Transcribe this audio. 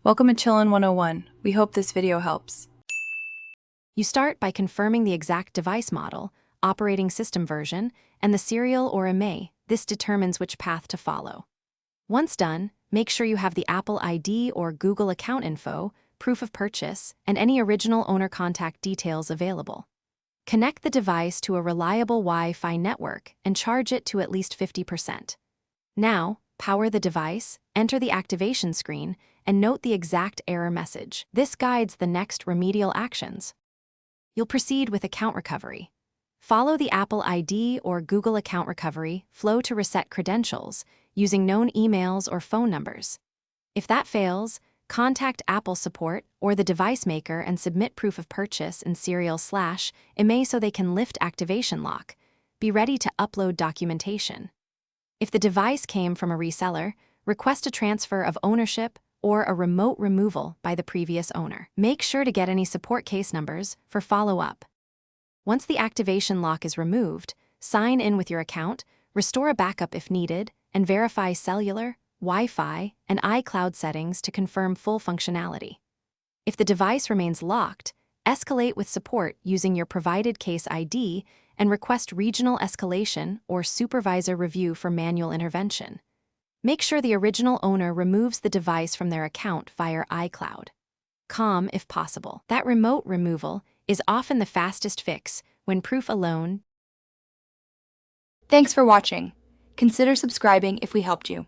Welcome to Chillin' 101. We hope this video helps. You start by confirming the exact device model, operating system version, and the serial or IMEI. This determines which path to follow. Once done, make sure you have the Apple ID or Google account info, proof of purchase, and any original owner contact details available. Connect the device to a reliable Wi-Fi network and charge it to at least 50%. Now, power the device, enter the activation screen, and note the exact error message. This guides the next remedial actions. You'll proceed with account recovery. Follow the Apple ID or Google account recovery flow to reset credentials using known emails or phone numbers. If that fails, contact Apple support or the device maker and submit proof of purchase in serial/IMEI so they can lift activation lock. Be ready to upload documentation. If the device came from a reseller, request a transfer of ownership or a remote removal by the previous owner. Make sure to get any support case numbers for follow-up. Once the activation lock is removed, sign in with your account, restore a backup if needed, and verify cellular, Wi-Fi, and iCloud settings to confirm full functionality. If the device remains locked, escalate with support using your provided case ID and request regional escalation or supervisor review for manual intervention. Make sure the original owner removes the device from their account via iCloud. COM if possible. That remote removal is often the fastest fix when proof alone. Thanks for watching. Consider subscribing if we helped you.